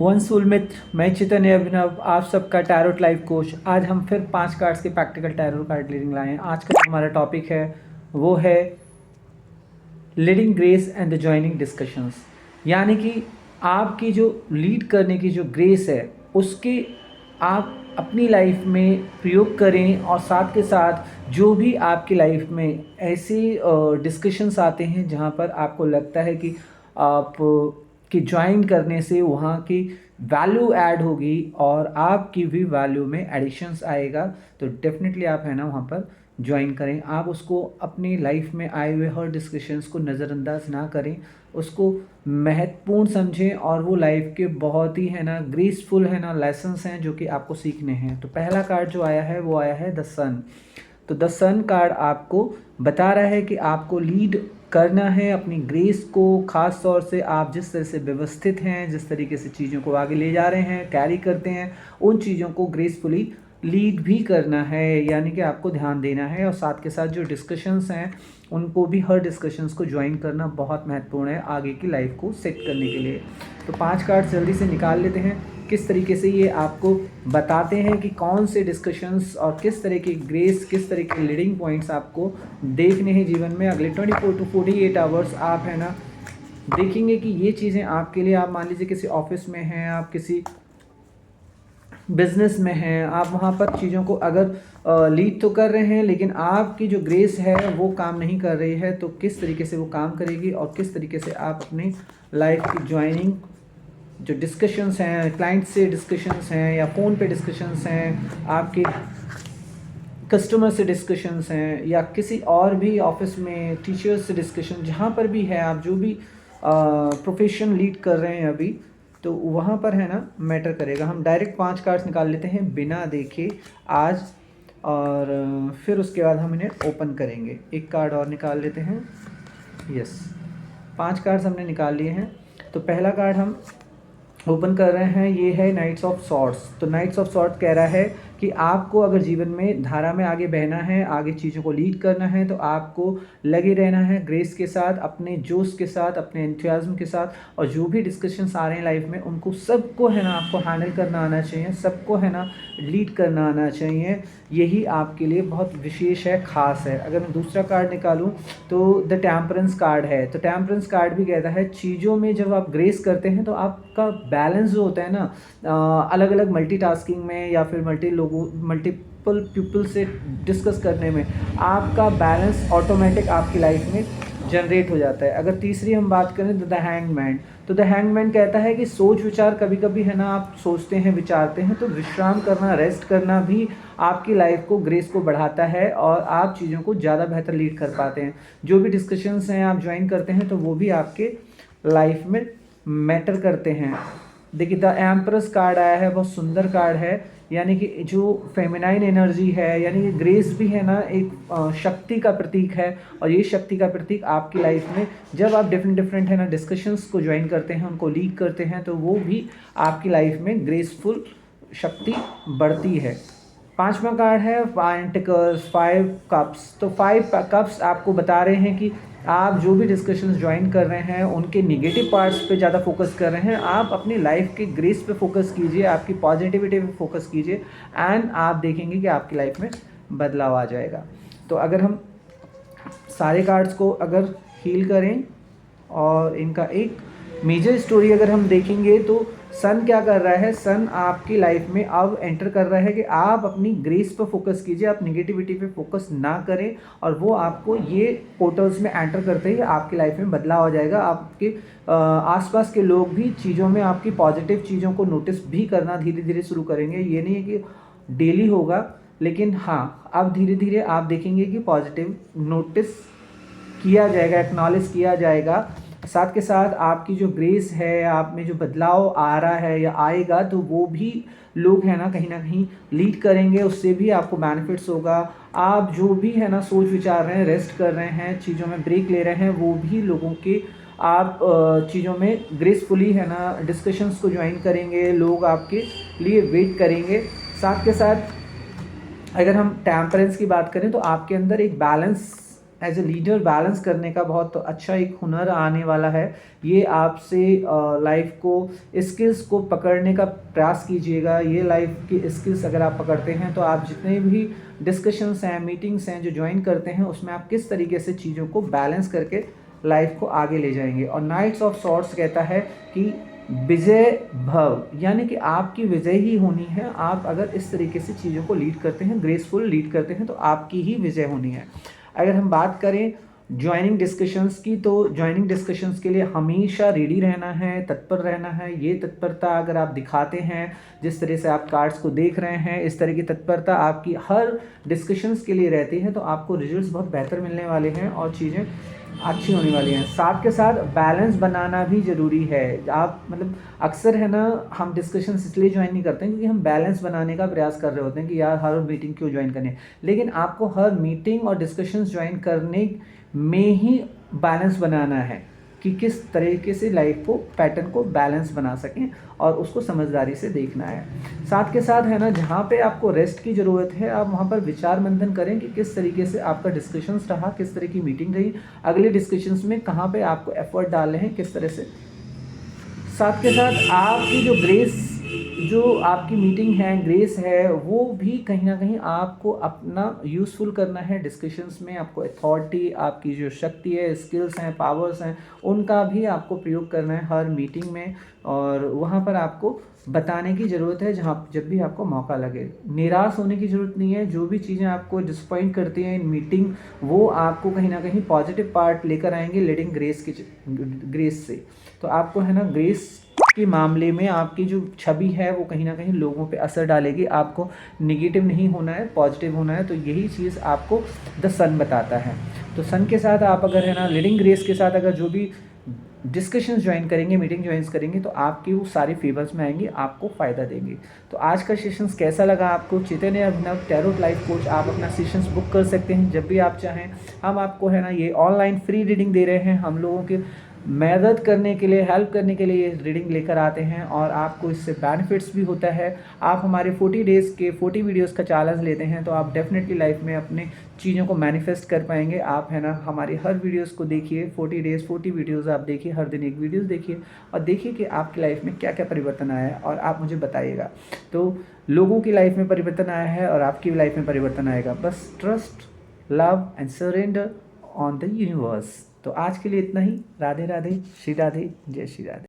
One soul मित्र, मैं चैतन्य अभिनव, आप सबका टैरोट लाइफ कोच। आज हम फिर 5 कार्ड्स के प्रैक्टिकल टैरो कार्ड रीडिंग लाए हैं। आज का जो हमारा टॉपिक है वो है leading grace and the joining discussions. यानी कि आपकी जो लीड करने की जो ग्रेस है उसके आप अपनी लाइफ में प्रयोग करें, और साथ के साथ जो भी आपकी लाइफ में ऐसे डिस्कशंस आते हैं जहाँ पर आपको लगता है कि आप कि ज्वाइन करने से वहाँ की वैल्यू ऐड होगी और आपकी भी वैल्यू में एडिशंस आएगा, तो डेफिनेटली आप है ना वहाँ पर ज्वाइन करें। आप उसको अपनी लाइफ में आए हुए हर डिस्कशंस को नज़रअंदाज ना करें, उसको महत्वपूर्ण समझें, और वो लाइफ के बहुत ही है ना ग्रेसफुल है ना लेसन्स हैं जो कि आपको सीखने हैं। तो पहला कार्ड जो आया है वो आया है द सन। तो द सन कार्ड आपको बता रहा है कि आपको लीड करना है अपनी ग्रेस को। ख़ास तौर से आप जिस तरह से व्यवस्थित हैं, जिस तरीके से चीज़ों को आगे ले जा रहे हैं, कैरी करते हैं, उन चीज़ों को ग्रेसफुली लीड भी करना है, यानी कि आपको ध्यान देना है। और साथ के साथ जो डिस्कशंस हैं उनको भी, हर डिस्कशंस को ज्वाइन करना बहुत महत्वपूर्ण है आगे की लाइफ को सेट करने के लिए। तो 5 कार्ड जल्दी से निकाल लेते हैं। किस तरीके से ये आपको बताते हैं कि कौन से डिस्कशंस और किस तरह की ग्रेस, किस तरह के लीडिंग पॉइंट्स आपको देखने हैं जीवन में। अगले 24 टू 48 आवर्स आप है ना देखेंगे कि ये चीज़ें आपके लिए, आप मान लीजिए किसी ऑफिस में हैं, आप किसी बिजनेस में हैं, आप वहाँ पर चीज़ों को अगर लीड तो कर रहे हैं लेकिन आपकी जो ग्रेस है वो काम नहीं कर रही है, तो किस तरीके से वो काम करेगी और किस तरीके से आप अपनी लाइफ की ज्वाइनिंग जो डिस्कशंस हैं, क्लाइंट से डिस्कशंस हैं या फ़ोन पे डिस्कशंस हैं, आपके कस्टमर से डिस्कशंस हैं, या किसी और भी ऑफिस में टीचर्स से डिस्कशन, जहाँ पर भी है आप जो भी प्रोफेशन लीड कर रहे हैं अभी, तो वहाँ पर है ना मैटर करेगा। हम डायरेक्ट 5 कार्ड्स निकाल लेते हैं बिना देखे आज, और फिर उसके बाद हम इन्हें ओपन करेंगे। एक कार्ड और निकाल लेते हैं। यस, 5 कार्ड्स हमने निकाल लिए हैं। तो पहला कार्ड हम ओपन कर रहे हैं, ये है नाइट्स ऑफ सॉर्ड्स। तो नाइट्स ऑफ सॉर्ड्स कह रहा है कि आपको अगर जीवन में धारा में आगे बहना है, आगे चीज़ों को लीड करना है, तो आपको लगे रहना है ग्रेस के साथ, अपने जोश के साथ, अपने एंथुसियाज्म के साथ, और जो भी डिस्कशंस आ रहे हैं लाइफ में उनको सबको है ना आपको हैंडल करना आना चाहिए, सबको है ना लीड करना आना चाहिए। यही आपके लिए बहुत विशेष है, ख़ास है। अगर मैं दूसरा कार्ड निकालूं तो द टेम्परेंस कार्ड है। तो टेम्परेंस कार्ड भी कहता है चीज़ों में जब आप ग्रेस करते हैं तो आपका बैलेंस जो होता है ना, अलग अलग मल्टीटास्किंग में या फिर मल्टीपल पीपल से डिस्कस करने में आपका बैलेंस ऑटोमेटिक आपकी लाइफ में जनरेट हो जाता है। अगर तीसरी हम बात करें तो द हैंगमैन। तो द हैंगमैन कहता है कि सोच विचार, कभी कभी है ना आप सोचते हैं, विचारते हैं, तो विश्राम करना, रेस्ट करना भी आपकी लाइफ को, ग्रेस को बढ़ाता है और आप चीज़ों को ज़्यादा बेहतर लीड कर पाते हैं। जो भी डिस्कशंस हैं आप ज्वाइन करते हैं तो वो भी आपके लाइफ में मैटर करते हैं। देखिए द एम्प्रेस कार्ड आया है, बहुत सुंदर कार्ड है। यानी कि जो फेमिनाइन एनर्जी है, यानी कि ग्रेस भी है ना एक शक्ति का प्रतीक है, और ये शक्ति का प्रतीक आपकी लाइफ में जब आप डिफरेंट है ना डिस्कशंस को ज्वाइन करते हैं, उनको लीड करते हैं, तो वो भी आपकी लाइफ में ग्रेसफुल शक्ति बढ़ती है। 5वां कार्ड है पेंटिकल्स, 5 कप्स। तो 5 कप्स आपको बता रहे हैं कि आप जो भी डिस्कशंस ज्वाइन कर रहे हैं उनके निगेटिव पार्ट्स पे ज़्यादा फोकस कर रहे हैं। आप अपनी लाइफ के ग्रेस पे फोकस कीजिए, आपकी पॉजिटिविटी पे फोकस कीजिए, एंड आप देखेंगे कि आपकी लाइफ में बदलाव आ जाएगा। तो अगर हम सारे कार्ड्स को अगर हील करें और इनका एक मेजर स्टोरी अगर हम देखेंगे, तो सन क्या कर रहा है, सन आपकी लाइफ में अब एंटर कर रहा है कि आप अपनी ग्रेस पर फोकस कीजिए, आप निगेटिविटी पे फोकस ना करें, और वो आपको ये पोर्टल्स में एंटर करते ही आपकी लाइफ में बदलाव आ जाएगा। आपके आसपास के लोग भी चीज़ों में आपकी पॉजिटिव चीज़ों को नोटिस भी करना धीरे धीरे शुरू करेंगे। ये नहीं है कि डेली होगा, लेकिन हाँ अब धीरे धीरे आप देखेंगे कि पॉजिटिव नोटिस किया जाएगा, एक्नॉलेज किया जाएगा। साथ के साथ आपकी जो ग्रेस है, आप में जो बदलाव आ रहा है या आएगा, तो वो भी लोग है ना कहीं लीड करेंगे, उससे भी आपको बेनिफिट्स होगा। आप जो भी है ना सोच विचार रहे हैं, रेस्ट कर रहे हैं, चीज़ों में ब्रेक ले रहे हैं, वो भी लोगों के आप चीज़ों में ग्रेसफुली है ना डिस्कशंस को ज्वाइन करेंगे, लोग आपके लिए वेट करेंगे। साथ के साथ अगर हम टेम्परेंस की बात करें तो आपके अंदर एक balance as a leader balance करने का बहुत अच्छा एक हुनर आने वाला है। ये आपसे लाइफ को स्किल्स को पकड़ने का प्रयास कीजिएगा। ये लाइफ की स्किल्स अगर आप पकड़ते हैं तो आप जितने भी डिस्कशंस हैं, मीटिंग्स हैं जो ज्वाइन करते हैं, उसमें आप किस तरीके से चीज़ों को बैलेंस करके लाइफ को आगे ले जाएंगे। और नाइट्स ऑफ सॉर्ड्स कहता है कि विजय भव, यानी कि आपकी विजय ही होनी है। आप अगर इस तरीके से चीज़ों को लीड करते हैं, ग्रेसफुल लीड करते हैं, तो आपकी ही विजय होनी है। अगर हम बात करें ज्वाइनिंग डिस्कशंस की, तो ज्वाइनिंग डिस्कशंस के लिए हमेशा रेडी रहना है, तत्पर रहना है। ये तत्परता अगर आप दिखाते हैं, जिस तरह से आप कार्ड्स को देख रहे हैं, इस तरह की तत्परता आपकी हर डिस्कशंस के लिए रहती है, तो आपको रिजल्ट्स बहुत बेहतर मिलने वाले हैं और चीज़ें अच्छी होने वाली हैं। साथ के साथ बैलेंस बनाना भी ज़रूरी है। आप मतलब अक्सर है ना, हम डिस्कशंस इसलिए ज्वाइन नहीं करते हैं क्योंकि हम बैलेंस बनाने का प्रयास कर रहे होते हैं कि यार हर मीटिंग क्यों ज्वाइन करनी है। लेकिन आपको हर मीटिंग और डिस्कशंस ज्वाइन करने में ही बैलेंस बनाना है कि किस तरीके से लाइफ को पैटर्न को बैलेंस बना सकें, और उसको समझदारी से देखना है। साथ के साथ है ना, जहाँ पे आपको रेस्ट की ज़रूरत है, आप वहाँ पर विचार मंथन करें कि किस तरीके से आपका डिस्कशंस रहा, किस तरह की मीटिंग रही, अगले डिस्कशंस में कहाँ पे आपको एफर्ट डालने हैं, किस तरह से। साथ के साथ आपकी जो ग्रेस, जो आपकी मीटिंग है, ग्रेस है, वो भी कहीं ना कहीं आपको अपना यूज़फुल करना है डिस्कशंस में। आपको अथॉरिटी, आपकी जो शक्ति है, स्किल्स हैं, पावर्स हैं, उनका भी आपको प्रयोग करना है हर मीटिंग में, और वहाँ पर आपको बताने की ज़रूरत है जहाँ जब भी आपको मौका लगे। निराश होने की ज़रूरत नहीं है। जो भी चीज़ें आपको डिसपॉइंट करती हैं इन मीटिंग, वो आपको कहीं ना कहीं पॉजिटिव पार्ट लेकर आएंगे लीडिंग ग्रेस से। तो आपको है ना, ग्रेस के मामले में आपकी जो छवि है वो कहीं ना कहीं लोगों पे असर डालेगी। आपको निगेटिव नहीं होना है, पॉजिटिव होना है। तो यही चीज़ आपको द सन बताता है। तो सन के साथ आप अगर है ना, लीडिंग ग्रेस के साथ अगर जो भी डिस्कशंस ज्वाइन करेंगे, मीटिंग ज्वाइन करेंगे, तो आपकी वो सारी फेवर्स में आएंगी, आपको फ़ायदा देंगे। तो आज का सेशंस कैसा लगा आपको? चैतन्य अभिनव टैरोट लाइफ कोच, आप अपना सेशंस बुक कर सकते हैं जब भी आप चाहें। हम आपको है ना, ये ऑनलाइन फ्री रीडिंग दे रहे हैं। हम लोगों के मदद करने के लिए, हेल्प करने के लिए ये रीडिंग लेकर आते हैं, और आपको इससे बेनिफिट्स भी होता है। आप हमारे 40 डेज़ के 40 वीडियोस का चैलेंज लेते हैं, तो आप डेफिनेटली लाइफ में अपने चीज़ों को मैनिफेस्ट कर पाएंगे। आप है ना, हमारी हर वीडियोस को देखिए, 40 डेज़ 40 वीडियोस आप देखिए, हर दिन एक वीडियोस देखिए, और देखिए कि आपकी लाइफ में क्या क्या परिवर्तन आया है, और आप मुझे बताइएगा। तो लोगों की लाइफ में परिवर्तन आया है और आपकी लाइफ में परिवर्तन आएगा। बस trust, love and surrender on the universe. तो आज के लिए इतना ही। राधे राधे, श्री राधे, जय श्री राधे।